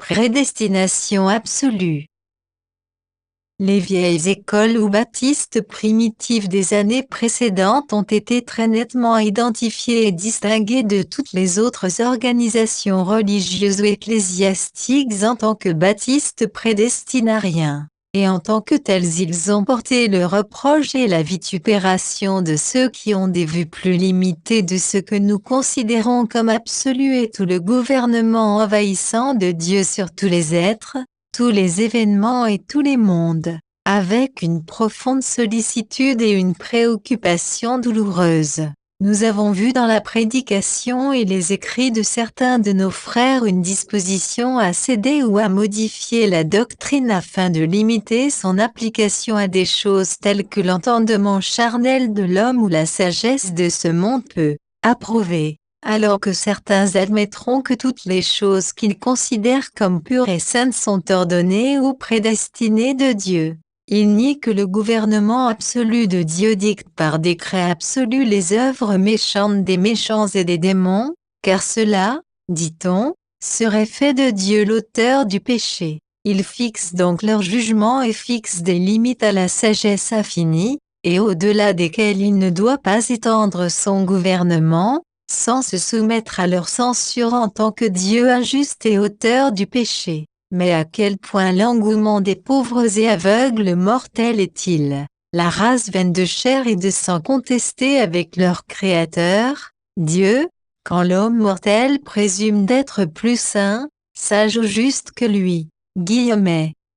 Prédestination absolue. Les vieilles écoles ou baptistes primitives des années précédentes ont été très nettement identifiées et distinguées de toutes les autres organisations religieuses ou ecclésiastiques en tant que baptistes prédestinariens. Et en tant que tels ils ont porté le reproche et la vitupération de ceux qui ont des vues plus limitées de ce que nous considérons comme absolu et tout le gouvernement envahissant de Dieu sur tous les êtres, tous les événements et tous les mondes, avec une profonde sollicitude et une préoccupation douloureuse. Nous avons vu dans la prédication et les écrits de certains de nos frères une disposition à céder ou à modifier la doctrine afin de limiter son application à des choses telles que l'entendement charnel de l'homme ou la sagesse de ce monde peut approuver, alors que certains admettront que toutes les choses qu'ils considèrent comme pures et saintes sont ordonnées ou prédestinées de Dieu. Il nie que le gouvernement absolu de Dieu dicte par décret absolu les œuvres méchantes des méchants et des démons, car cela, dit-on, serait fait de Dieu l'auteur du péché. Il fixe donc leur jugement et fixe des limites à la sagesse infinie, et au-delà desquelles il ne doit pas étendre son gouvernement, sans se soumettre à leur censure en tant que Dieu injuste et auteur du péché. Mais à quel point l'engouement des pauvres et aveugles mortels est-il, la race vaine de chair et de sang contestée avec leur Créateur, Dieu, quand l'homme mortel présume d'être plus saint, sage ou juste que lui.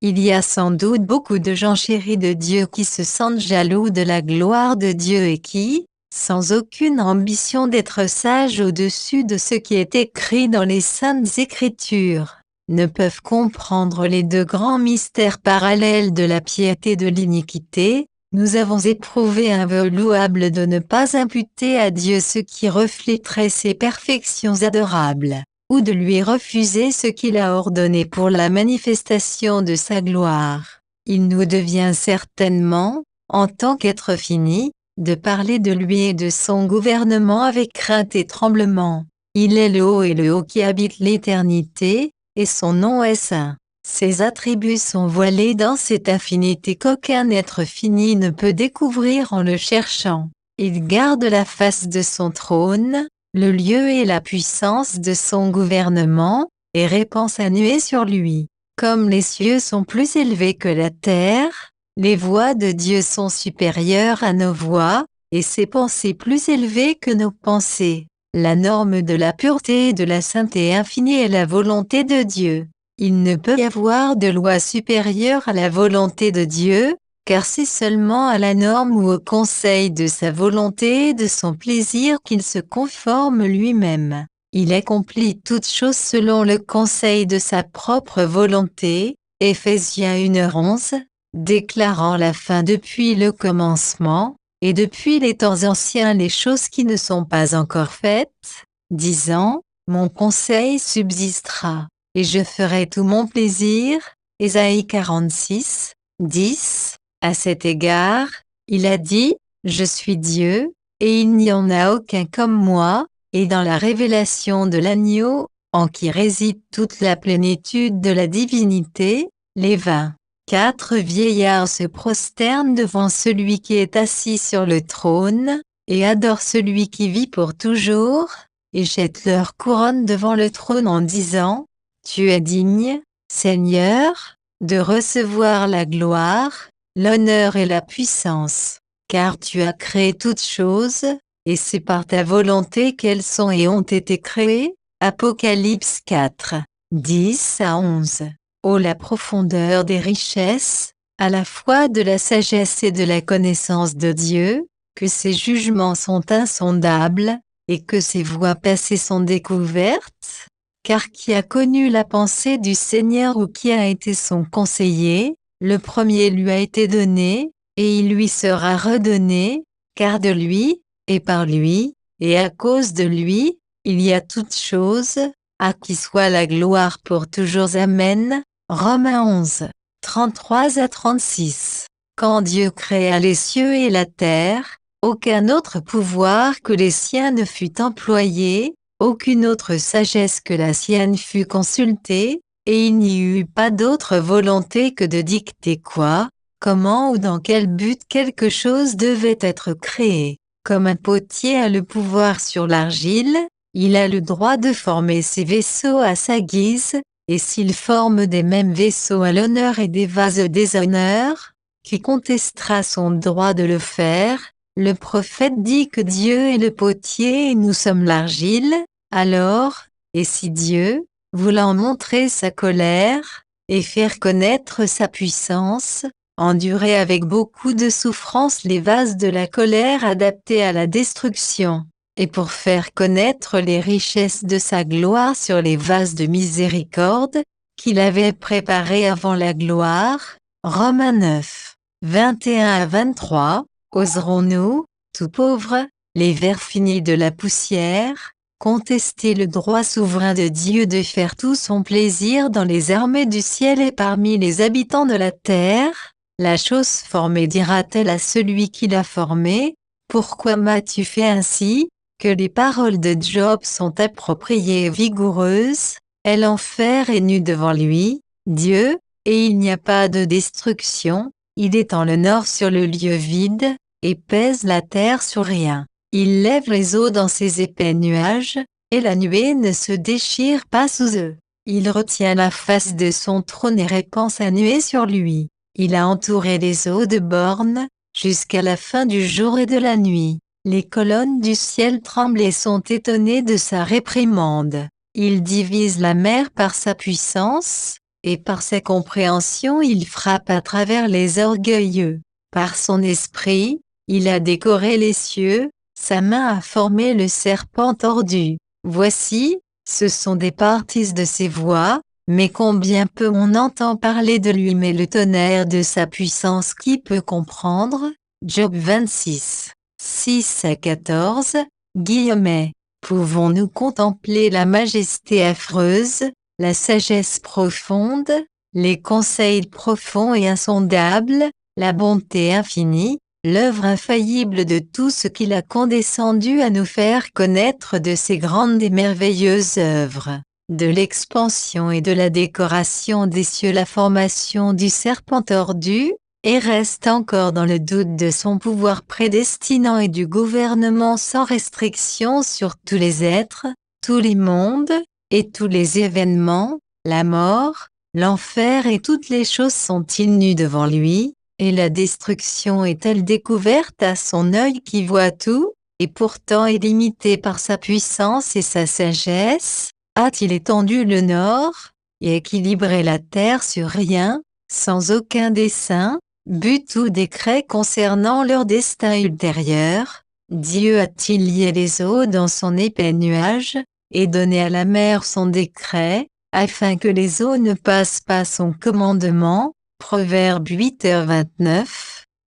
Il y a sans doute beaucoup de gens chéris de Dieu qui se sentent jaloux de la gloire de Dieu et qui, sans aucune ambition d'être sages au-dessus de ce qui est écrit dans les Saintes Écritures, ne peuvent comprendre les deux grands mystères parallèles de la piété et de l'iniquité. Nous avons éprouvé un vœu louable de ne pas imputer à Dieu ce qui reflèterait ses perfections adorables, ou de lui refuser ce qu'il a ordonné pour la manifestation de sa gloire. Il nous devient certainement, en tant qu'être fini, de parler de lui et de son gouvernement avec crainte et tremblement. Il est le haut et le haut qui habite l'éternité, et son nom est saint. Ses attributs sont voilés dans cette infinité qu'aucun être fini ne peut découvrir en le cherchant. Il garde la face de son trône, le lieu et la puissance de son gouvernement, et répand sa nuée sur lui. Comme les cieux sont plus élevés que la terre, les voies de Dieu sont supérieures à nos voies, et ses pensées plus élevées que nos pensées. La norme de la pureté et de la sainteté infinie est la volonté de Dieu. Il ne peut y avoir de loi supérieure à la volonté de Dieu, car c'est seulement à la norme ou au conseil de sa volonté et de son plaisir qu'il se conforme lui-même. Il accomplit toutes choses selon le conseil de sa propre volonté, Éphésiens 1h11, déclarant la fin depuis le commencement, et depuis les temps anciens les choses qui ne sont pas encore faites, disant, mon conseil subsistera, et je ferai tout mon plaisir. Ésaïe 46, 10. À cet égard, il a dit, je suis Dieu, et il n'y en a aucun comme moi, et dans la révélation de l'agneau, en qui réside toute la plénitude de la divinité, les 24 vieillards se prosternent devant celui qui est assis sur le trône, et adorent celui qui vit pour toujours, et jettent leur couronne devant le trône en disant, tu es digne, Seigneur, de recevoir la gloire, l'honneur et la puissance, car tu as créé toutes choses, et c'est par ta volonté qu'elles sont et ont été créées. Apocalypse 4, 10 à 11. Ô la profondeur des richesses, à la fois de la sagesse et de la connaissance de Dieu, que ses jugements sont insondables, et que ses voies passées sont découvertes. Car qui a connu la pensée du Seigneur ou qui a été son conseiller, le premier lui a été donné, et il lui sera redonné, car de lui, et par lui, et à cause de lui, il y a toutes choses, à qui soit la gloire pour toujours. Amen. Romains 11, 33 à 36. Quand Dieu créa les cieux et la terre, aucun autre pouvoir que les siens ne fut employé, aucune autre sagesse que la sienne fut consultée, et il n'y eut pas d'autre volonté que de dicter quoi, comment ou dans quel but quelque chose devait être créé. Comme un potier a le pouvoir sur l'argile, il a le droit de former ses vaisseaux à sa guise, et s'il forme des mêmes vaisseaux à l'honneur et des vases au déshonneur, qui contestera son droit de le faire? Le prophète dit que Dieu est le potier et nous sommes l'argile. Alors, et si Dieu, voulant montrer sa colère, et faire connaître sa puissance, endurait avec beaucoup de souffrance les vases de la colère adaptés à la destruction, et pour faire connaître les richesses de sa gloire sur les vases de miséricorde, qu'il avait préparés avant la gloire, Romains 9, 21 à 23, oserons-nous, tout pauvres, les vers finis de la poussière, contester le droit souverain de Dieu de faire tout son plaisir dans les armées du ciel et parmi les habitants de la terre? La chose formée dira-t-elle à celui qui l'a formée, pourquoi m'as-tu fait ainsi? Que les paroles de Job sont appropriées et vigoureuses, et l'enfer est nu devant lui, Dieu, et il n'y a pas de destruction, il étend le nord sur le lieu vide, et pèse la terre sur rien. Il lève les eaux dans ses épais nuages, et la nuée ne se déchire pas sous eux. Il retient la face de son trône et répand sa nuée sur lui. Il a entouré les eaux de bornes, jusqu'à la fin du jour et de la nuit. Les colonnes du ciel tremblent et sont étonnées de sa réprimande. Il divise la mer par sa puissance, et par sa compréhension il frappe à travers les orgueilleux. Par son esprit, il a décoré les cieux, sa main a formé le serpent tordu. Voici, ce sont des parties de ses voix, mais combien peu on entend parler de lui, mais le tonnerre de sa puissance qui peut comprendre? Job 26, 6 à 14, guillemets. Pouvons-nous contempler la majesté affreuse, la sagesse profonde, les conseils profonds et insondables, la bonté infinie, l'œuvre infaillible de tout ce qu'il a condescendu à nous faire connaître de ses grandes et merveilleuses œuvres, de l'expansion et de la décoration des cieux, la formation du serpent tordu, et reste encore dans le doute de son pouvoir prédestinant et du gouvernement sans restriction sur tous les êtres, tous les mondes, et tous les événements, la mort, l'enfer et toutes les choses sont-ils nues devant lui, et la destruction est-elle découverte à son œil qui voit tout, et pourtant est limité par sa puissance et sa sagesse? A-t-il étendu le nord, et équilibré la terre sur rien, sans aucun dessein, but ou décret concernant leur destin ultérieur? Dieu a-t-il lié les eaux dans son épais nuage, et donné à la mer son décret, afin que les eaux ne passent pas son commandement? Proverbe 8h29,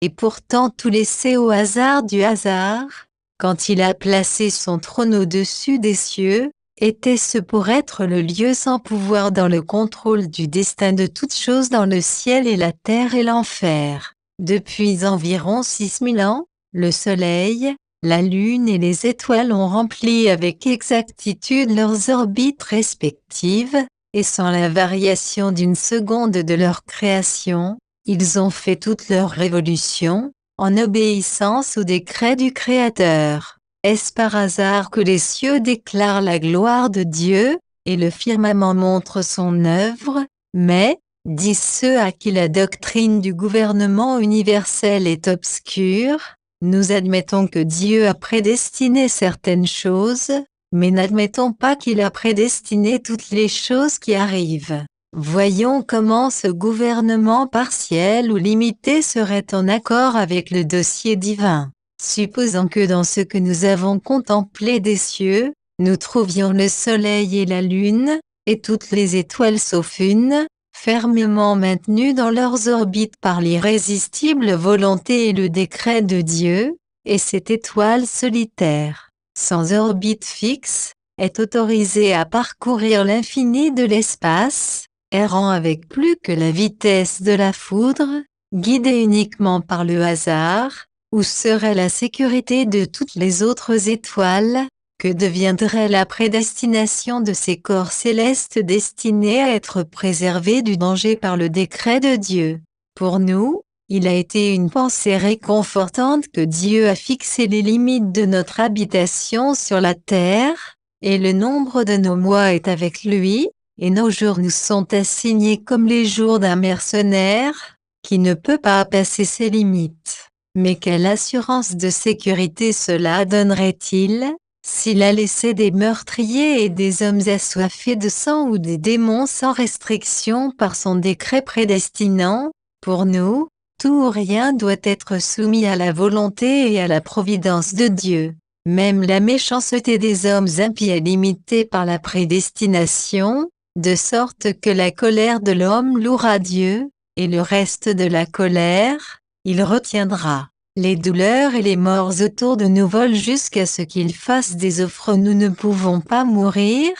et pourtant tout laissé au hasard du hasard, quand il a placé son trône au-dessus des cieux, était-ce pour être le lieu sans pouvoir dans le contrôle du destin de toutes choses dans le ciel et la terre et l'enfer? Depuis environ 6000 ans, le soleil, la lune et les étoiles ont rempli avec exactitude leurs orbites respectives, et sans la variation d'une seconde de leur création, ils ont fait toute leur révolution, en obéissance au décret du Créateur. Est-ce par hasard que les cieux déclarent la gloire de Dieu, et le firmament montre son œuvre? Mais, disent ceux à qui la doctrine du gouvernement universel est obscure, nous admettons que Dieu a prédestiné certaines choses, mais n'admettons pas qu'il a prédestiné toutes les choses qui arrivent. Voyons comment ce gouvernement partiel ou limité serait en accord avec le dossier divin. Supposons que dans ce que nous avons contemplé des cieux, nous trouvions le soleil et la lune, et toutes les étoiles sauf une, fermement maintenues dans leurs orbites par l'irrésistible volonté et le décret de Dieu, et cette étoile solitaire, sans orbite fixe, est autorisée à parcourir l'infini de l'espace, errant avec plus que la vitesse de la foudre, guidée uniquement par le hasard. Où serait la sécurité de toutes les autres étoiles, Que deviendrait la prédestination de ces corps célestes destinés à être préservés du danger par le décret de Dieu? Pour nous, il a été une pensée réconfortante que Dieu a fixé les limites de notre habitation sur la terre, et le nombre de nos mois est avec lui, et nos jours nous sont assignés comme les jours d'un mercenaire, qui ne peut pas passer ses limites. Mais quelle assurance de sécurité cela donnerait-il, s'il a laissé des meurtriers et des hommes assoiffés de sang ou des démons sans restriction par son décret prédestinant? Pour nous, tout ou rien doit être soumis à la volonté et à la providence de Dieu. Même la méchanceté des hommes impies est limitée par la prédestination, de sorte que la colère de l'homme louera Dieu, et le reste de la colère, il retiendra. Les douleurs et les morts autour de nous volent jusqu'à ce qu'ils fassent des offres. Nous ne pouvons pas mourir.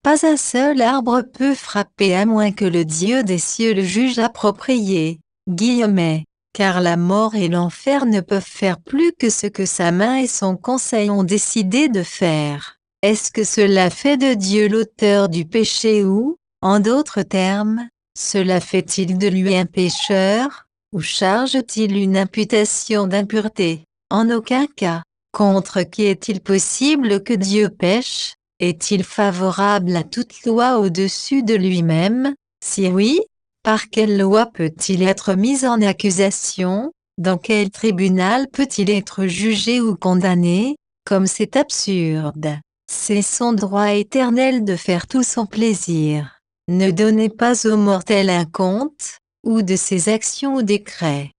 Pas un seul arbre peut frapper à moins que le Dieu des cieux le juge approprié. Car la mort et l'enfer ne peuvent faire plus que ce que sa main et son conseil ont décidé de faire. Est-ce que cela fait de Dieu l'auteur du péché ou, en d'autres termes, cela fait-il de lui un pécheur, ou charge-t-il une imputation d'impureté? En aucun cas. Contre qui est-il possible que Dieu pêche? Est-il favorable à toute loi au-dessus de lui-même? Si oui, par quelle loi peut-il être mis en accusation? Dans quel tribunal peut-il être jugé ou condamné? Comme c'est absurde. C'est son droit éternel de faire tout son plaisir. Ne donnez pas aux mortels un compte, ou de ses actions ou décrets.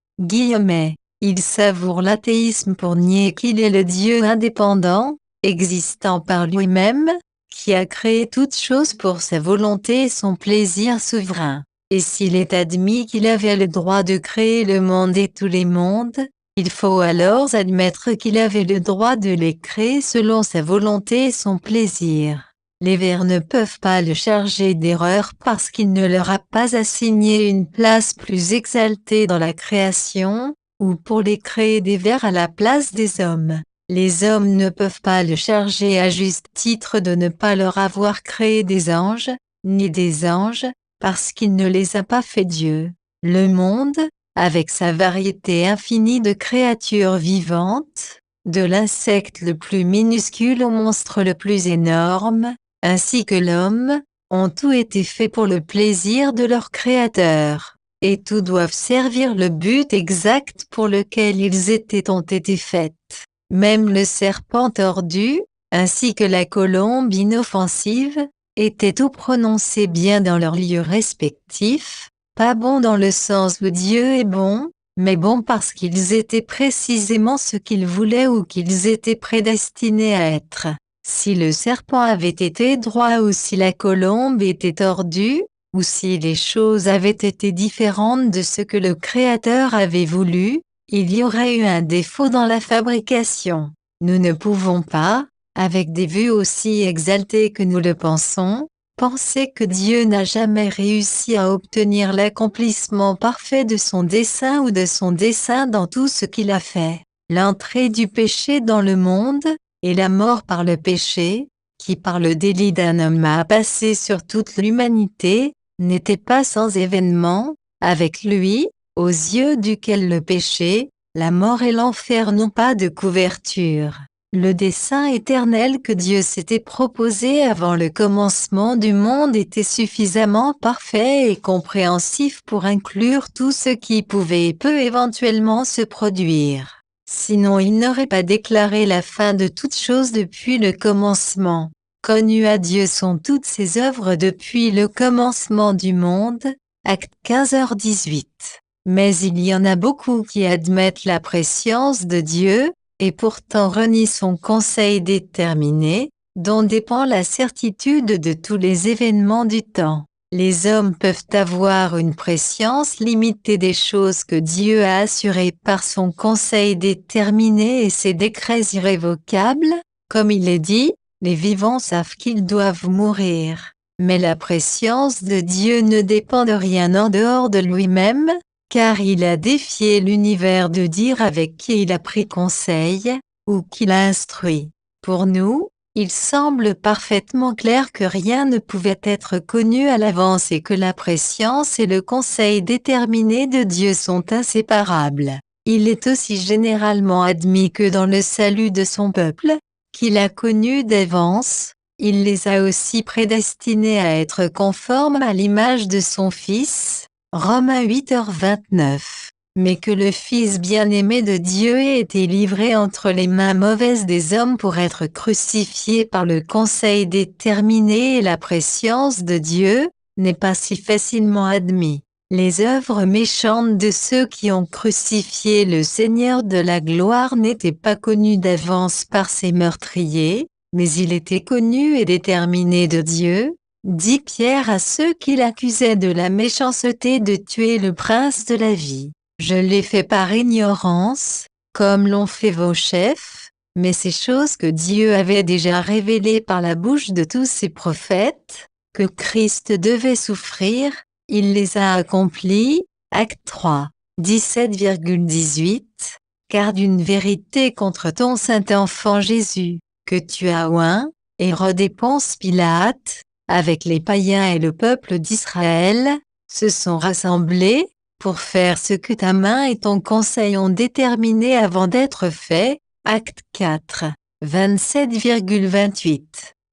Il savoure l'athéisme pour nier qu'il est le Dieu indépendant, existant par lui-même, qui a créé toutes choses pour sa volonté et son plaisir souverain. Et s'il est admis qu'il avait le droit de créer le monde et tous les mondes, il faut alors admettre qu'il avait le droit de les créer selon sa volonté et son plaisir. Les vers ne peuvent pas le charger d'erreur parce qu'il ne leur a pas assigné une place plus exaltée dans la création, ou pour les créer des vers à la place des hommes. Les hommes ne peuvent pas le charger à juste titre de ne pas leur avoir créé des anges, ni des anges, parce qu'il ne les a pas fait Dieu. Le monde, avec sa variété infinie de créatures vivantes, de l'insecte le plus minuscule au monstre le plus énorme, ainsi que l'homme, ont tout été faits pour le plaisir de leur Créateur, et tous doivent servir le but exact pour lequel ont été faits. Même le serpent tordu, ainsi que la colombe inoffensive, étaient tout prononcés bien dans leurs lieux respectifs, pas bons dans le sens où Dieu est bon, mais bons parce qu'ils étaient précisément ce qu'ils voulaient ou qu'ils étaient prédestinés à être. Si le serpent avait été droit ou si la colombe était tordue, ou si les choses avaient été différentes de ce que le Créateur avait voulu, il y aurait eu un défaut dans la fabrication. Nous ne pouvons pas, avec des vues aussi exaltées que nous le pensons, penser que Dieu n'a jamais réussi à obtenir l'accomplissement parfait de son dessein ou de son dessein dans tout ce qu'il a fait. L'entrée du péché dans le monde, et la mort par le péché, qui par le délit d'un homme a passé sur toute l'humanité, n'était pas sans événement, avec lui, aux yeux duquel le péché, la mort et l'enfer n'ont pas de couverture. Le dessein éternel que Dieu s'était proposé avant le commencement du monde était suffisamment parfait et compréhensif pour inclure tout ce qui pouvait et peut éventuellement se produire. Sinon il n'aurait pas déclaré la fin de toutes choses depuis le commencement. Connues à Dieu sont toutes ses œuvres depuis le commencement du monde. Acte 15h18. Mais il y en a beaucoup qui admettent la préscience de Dieu, et pourtant renient son conseil déterminé, dont dépend la certitude de tous les événements du temps. Les hommes peuvent avoir une préscience limitée des choses que Dieu a assurées par son conseil déterminé et ses décrets irrévocables, comme il est dit, les vivants savent qu'ils doivent mourir. Mais la préscience de Dieu ne dépend de rien en dehors de lui-même, car il a défié l'univers de dire avec qui il a pris conseil, ou qui l'a instruit. Pour nous, Il semble parfaitement clair que rien ne pouvait être connu à l'avance et que la prescience et le conseil déterminé de Dieu sont inséparables. Il est aussi généralement admis que dans le salut de son peuple, qu'il a connu d'avance, il les a aussi prédestinés à être conformes à l'image de son Fils, Romains 8h29. Mais que le Fils bien-aimé de Dieu ait été livré entre les mains mauvaises des hommes pour être crucifié par le conseil déterminé et la prescience de Dieu, n'est pas si facilement admis. Les œuvres méchantes de ceux qui ont crucifié le Seigneur de la gloire n'étaient pas connues d'avance par ces meurtriers, mais il était connu et déterminé de Dieu, dit Pierre à ceux qui l'accusaient de la méchanceté de tuer le prince de la vie. Je l'ai fait par ignorance, comme l'ont fait vos chefs, mais ces choses que Dieu avait déjà révélées par la bouche de tous ses prophètes, que Christ devait souffrir, il les a accomplies. Acte 3, 17,18, car d'une vérité contre ton saint enfant Jésus, que tu as oint, Hérode et Ponce Pilate, avec les païens et le peuple d'Israël, se sont rassemblés, pour faire ce que ta main et ton conseil ont déterminé avant d'être fait. Acte 4, 27,28.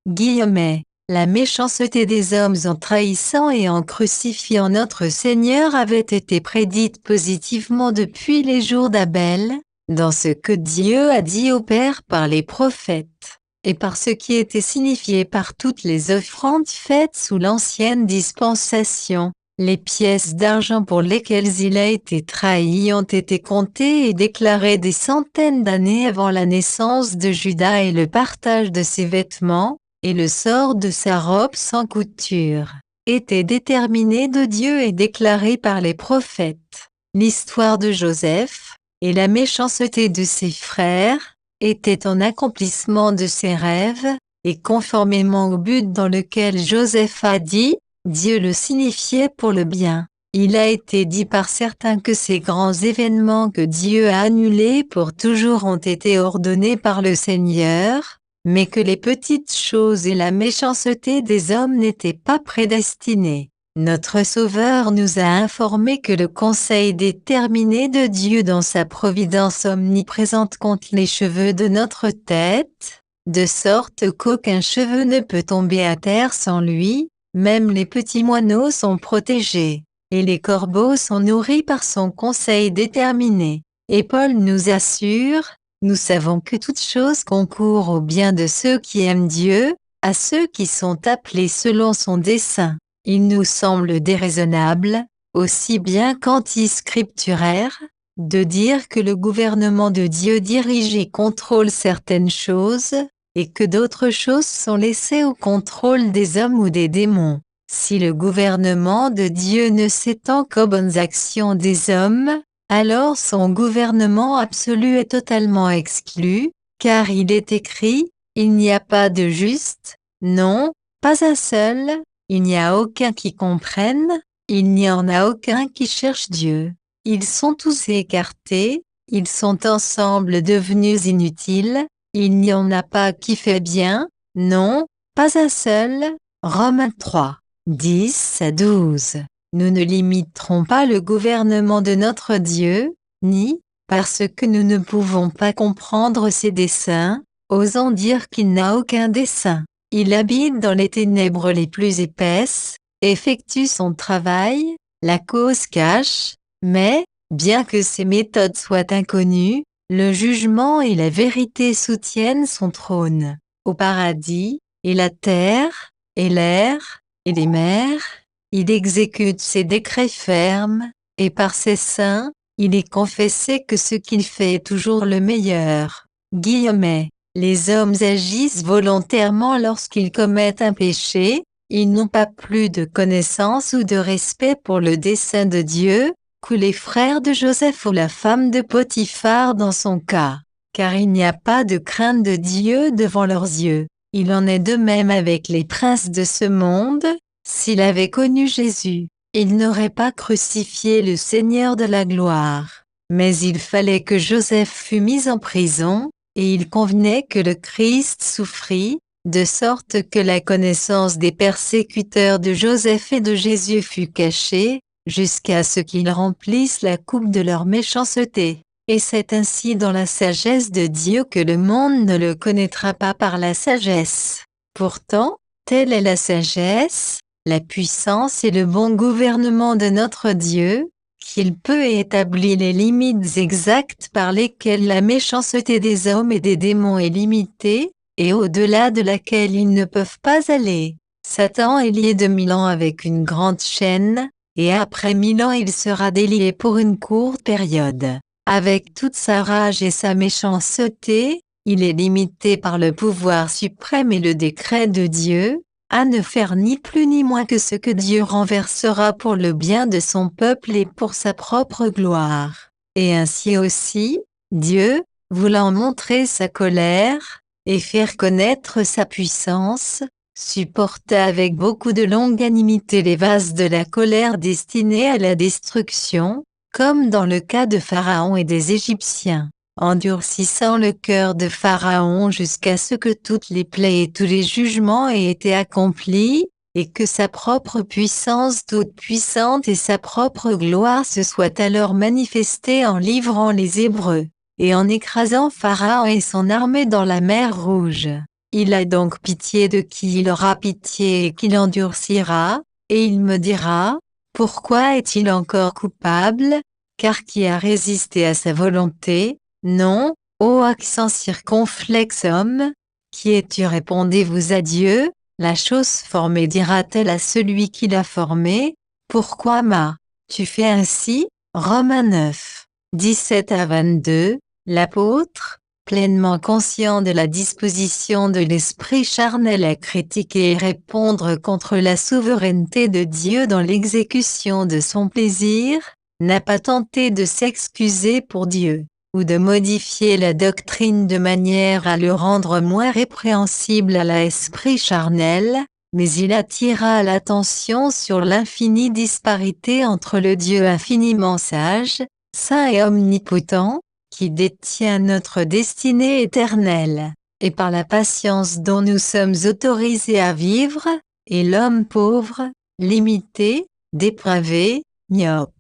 Guillemets. La méchanceté des hommes en trahissant et en crucifiant notre Seigneur avait été prédite positivement depuis les jours d'Abel, dans ce que Dieu a dit au Père par les prophètes, et par ce qui était signifié par toutes les offrandes faites sous l'ancienne dispensation. Les pièces d'argent pour lesquelles il a été trahi ont été comptées et déclarées des centaines d'années avant la naissance de Judas et le partage de ses vêtements, et le sort de sa robe sans couture, était déterminé de Dieu et déclaré par les prophètes. L'histoire de Joseph, et la méchanceté de ses frères, était en accomplissement de ses rêves, et conformément au but dans lequel Joseph a dit, Dieu le signifiait pour le bien. Il a été dit par certains que ces grands événements que Dieu a annulés pour toujours ont été ordonnés par le Seigneur, mais que les petites choses et la méchanceté des hommes n'étaient pas prédestinées. Notre Sauveur nous a informé que le conseil déterminé de Dieu dans sa providence omniprésente compte les cheveux de notre tête, de sorte qu'aucun cheveu ne peut tomber à terre sans lui. Même les petits moineaux sont protégés, et les corbeaux sont nourris par son conseil déterminé. Et Paul nous assure, nous savons que toute chose concourt au bien de ceux qui aiment Dieu, à ceux qui sont appelés selon son dessein. Il nous semble déraisonnable, aussi bien qu'anti-scripturaire, de dire que le gouvernement de Dieu dirige et contrôle certaines choses, et que d'autres choses sont laissées au contrôle des hommes ou des démons. Si le gouvernement de Dieu ne s'étend qu'aux bonnes actions des hommes, alors son gouvernement absolu est totalement exclu, car il est écrit, il n'y a pas de juste, non, pas un seul, il n'y a aucun qui comprenne, il n'y en a aucun qui cherche Dieu. Ils sont tous écartés, ils sont ensemble devenus inutiles, il n'y en a pas qui fait bien, non, pas un seul. Romains 3, 10-12. Nous ne limiterons pas le gouvernement de notre Dieu, ni, parce que nous ne pouvons pas comprendre ses desseins, osons dire qu'il n'a aucun dessein. Il habite dans les ténèbres les plus épaisses, effectue son travail, la cause cache, mais, bien que ses méthodes soient inconnues, le jugement et la vérité soutiennent son trône. Au paradis, et la terre, et l'air, et les mers, il exécute ses décrets fermes, et par ses saints, il est confessé que ce qu'il fait est toujours le meilleur. Guillemets. Les hommes agissent volontairement lorsqu'ils commettent un péché, ils n'ont pas plus de connaissance ou de respect pour le dessein de Dieu, que les frères de Joseph ou la femme de Potiphar dans son cas, car il n'y a pas de crainte de Dieu devant leurs yeux. Il en est de même avec les princes de ce monde, s'il avait connu Jésus, il n'aurait pas crucifié le Seigneur de la gloire. Mais il fallait que Joseph fût mis en prison, et il convenait que le Christ souffrit, de sorte que la connaissance des persécuteurs de Joseph et de Jésus fut cachée, jusqu'à ce qu'ils remplissent la coupe de leur méchanceté. Et c'est ainsi dans la sagesse de Dieu que le monde ne le connaîtra pas par la sagesse. Pourtant, telle est la sagesse, la puissance et le bon gouvernement de notre Dieu, qu'il peut établir les limites exactes par lesquelles la méchanceté des hommes et des démons est limitée, et au-delà de laquelle ils ne peuvent pas aller. Satan est lié de 1000 ans avec une grande chaîne, et après 1000 ans il sera délié pour une courte période. Avec toute sa rage et sa méchanceté, il est limité par le pouvoir suprême et le décret de Dieu, à ne faire ni plus ni moins que ce que Dieu renversera pour le bien de son peuple et pour sa propre gloire. Et ainsi aussi, Dieu, voulant montrer sa colère, et faire connaître sa puissance, supporta avec beaucoup de longanimité les vases de la colère destinés à la destruction, comme dans le cas de Pharaon et des Égyptiens, endurcissant le cœur de Pharaon jusqu'à ce que toutes les plaies et tous les jugements aient été accomplis, et que sa propre puissance toute puissante et sa propre gloire se soient alors manifestées en livrant les Hébreux, et en écrasant Pharaon et son armée dans la mer Rouge. Il a donc pitié de qui il aura pitié et qui l'endurcira, et il me dira, pourquoi est-il encore coupable, car qui a résisté à sa volonté? Non, ô accent circonflexe homme, qui es-tu? Répondez-vous à Dieu, la chose formée dira-t-elle à celui qui l'a formée, pourquoi m'as-tu fait ainsi? Romains 9, 17 à 22, l'apôtre, pleinement conscient de la disposition de l'esprit charnel à critiquer et répondre contre la souveraineté de Dieu dans l'exécution de son plaisir, n'a pas tenté de s'excuser pour Dieu, ou de modifier la doctrine de manière à le rendre moins répréhensible à l'esprit charnel, mais il attira l'attention sur l'infinie disparité entre le Dieu infiniment sage, saint et omnipotent, qui détient notre destinée éternelle, et par la patience dont nous sommes autorisés à vivre, et l'homme pauvre, limité, dépravé, myope,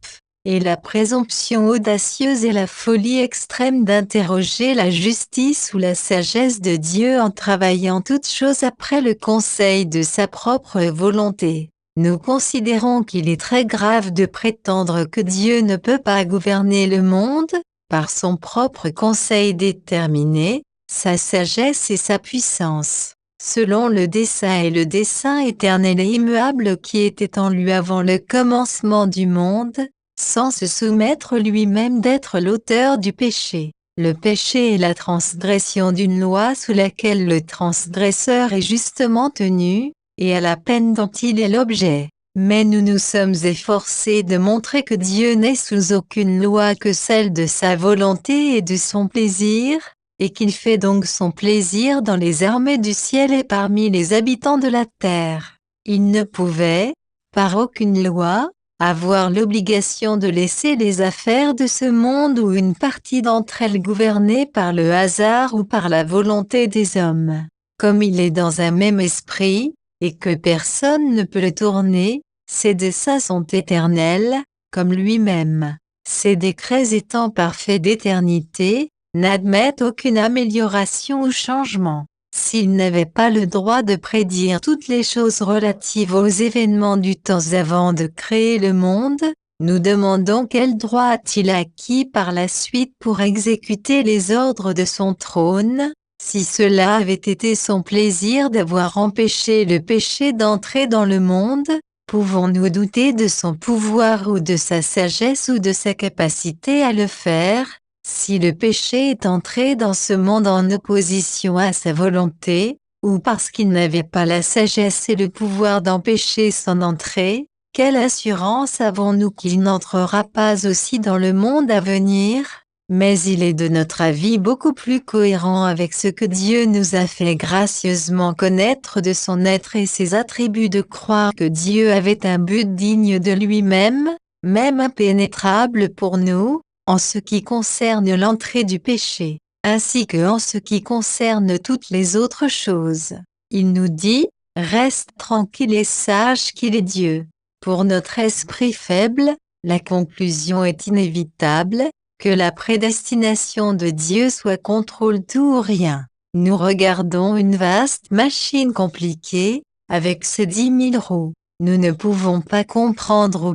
et la présomption audacieuse et la folie extrême d'interroger la justice ou la sagesse de Dieu en travaillant toutes choses après le conseil de sa propre volonté. Nous considérons qu'il est très grave de prétendre que Dieu ne peut pas gouverner le monde, par son propre conseil déterminé, sa sagesse et sa puissance, selon le dessein et le dessein éternel et immuable qui était en lui avant le commencement du monde, sans se soumettre lui-même d'être l'auteur du péché. Le péché est la transgression d'une loi sous laquelle le transgresseur est justement tenu, et à la peine dont il est l'objet. Mais nous nous sommes efforcés de montrer que Dieu n'est sous aucune loi que celle de sa volonté et de son plaisir, et qu'il fait donc son plaisir dans les armées du ciel et parmi les habitants de la terre. Il ne pouvait, par aucune loi, avoir l'obligation de laisser les affaires de ce monde ou une partie d'entre elles gouvernées par le hasard ou par la volonté des hommes. Comme il est dans un même esprit, et que personne ne peut le tourner, ses desseins sont éternels, comme lui-même. Ses décrets étant parfaits d'éternité, n'admettent aucune amélioration ou changement. S'il n'avait pas le droit de prédire toutes les choses relatives aux événements du temps avant de créer le monde, nous demandons quel droit a-t-il acquis par la suite pour exécuter les ordres de son trône, si cela avait été son plaisir d'avoir empêché le péché d'entrer dans le monde? Pouvons-nous douter de son pouvoir ou de sa sagesse ou de sa capacité à le faire? Si le péché est entré dans ce monde en opposition à sa volonté, ou parce qu'il n'avait pas la sagesse et le pouvoir d'empêcher son entrée, quelle assurance avons-nous qu'il n'entrera pas aussi dans le monde à venir? Mais il est de notre avis beaucoup plus cohérent avec ce que Dieu nous a fait gracieusement connaître de son être et ses attributs de croire que Dieu avait un but digne de lui-même, même impénétrable pour nous, en ce qui concerne l'entrée du péché, ainsi que en ce qui concerne toutes les autres choses. Il nous dit, reste tranquille et sache qu'il est Dieu. Pour notre esprit faible, la conclusion est inévitable, que la prédestination de Dieu soit contrôle tout ou rien. Nous regardons une vaste machine compliquée, avec ses 10 000 roues. Nous ne pouvons pas comprendre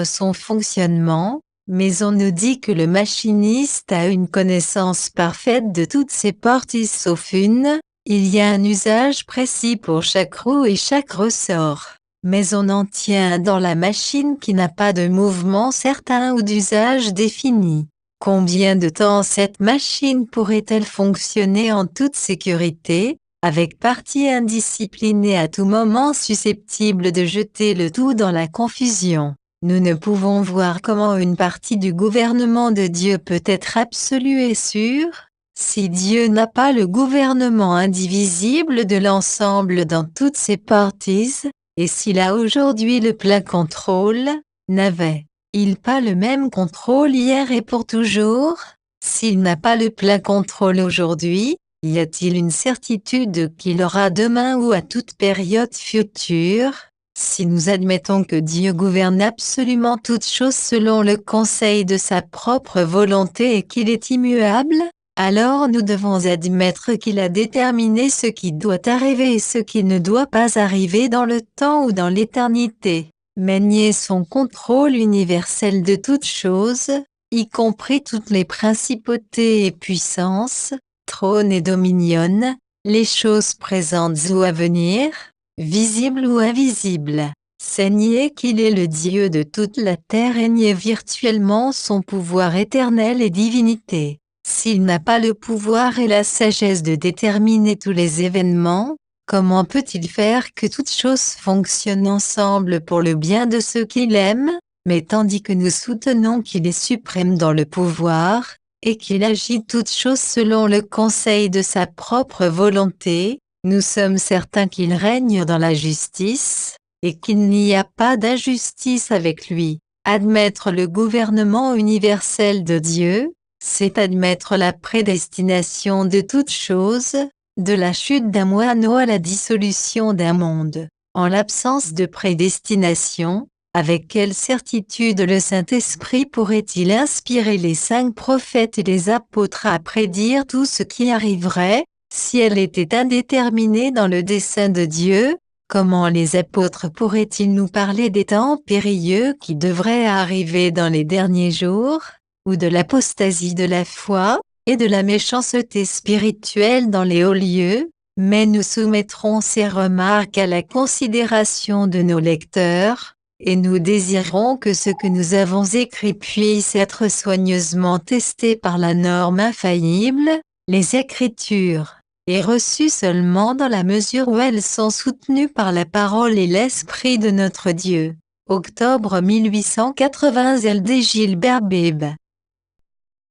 son fonctionnement, mais on nous dit que le machiniste a une connaissance parfaite de toutes ses parties sauf une. Il y a un usage précis pour chaque roue et chaque ressort. Mais on en tient dans la machine qui n'a pas de mouvement certain ou d'usage défini. Combien de temps cette machine pourrait-elle fonctionner en toute sécurité, avec partie indisciplinée à tout moment susceptible de jeter le tout dans la confusion? Nous ne pouvons voir comment une partie du gouvernement de Dieu peut être absolue et sûre, si Dieu n'a pas le gouvernement indivisible de l'ensemble dans toutes ses parties, et s'il a aujourd'hui le plein contrôle, n'avait-il pas le même contrôle hier et pour toujours? S'il n'a pas le plein contrôle aujourd'hui, y a-t-il une certitude qu'il aura demain ou à toute période future? Si nous admettons que Dieu gouverne absolument toutes choses selon le conseil de sa propre volonté et qu'il est immuable, alors nous devons admettre qu'il a déterminé ce qui doit arriver et ce qui ne doit pas arriver dans le temps ou dans l'éternité. Mais nier son contrôle universel de toutes choses, y compris toutes les principautés et puissances, trônes et dominions, les choses présentes ou à venir, visibles ou invisibles, c'est nier qu'il est le Dieu de toute la terre et nier virtuellement son pouvoir éternel et divinité. S'il n'a pas le pouvoir et la sagesse de déterminer tous les événements, comment peut-il faire que toutes choses fonctionnent ensemble pour le bien de ceux qu'il aime? Mais tandis que nous soutenons qu'il est suprême dans le pouvoir, et qu'il agit toutes choses selon le conseil de sa propre volonté, nous sommes certains qu'il règne dans la justice, et qu'il n'y a pas d'injustice avec lui. Admettre le gouvernement universel de Dieu, c'est admettre la prédestination de toutes choses, de la chute d'un moineau à la dissolution d'un monde. En l'absence de prédestination, avec quelle certitude le Saint-Esprit pourrait-il inspirer les 5 prophètes et les apôtres à prédire tout ce qui arriverait, si elle était indéterminée dans le dessein de Dieu? Comment les apôtres pourraient-ils nous parler des temps périlleux qui devraient arriver dans les derniers jours, ou de l'apostasie de la foi, et de la méchanceté spirituelle dans les hauts lieux? Mais nous soumettrons ces remarques à la considération de nos lecteurs, et nous désirons que ce que nous avons écrit puisse être soigneusement testé par la norme infaillible, les Écritures, et reçu seulement dans la mesure où elles sont soutenues par la parole et l'Esprit de notre Dieu. Octobre 1880 LD Gilbert Bebe.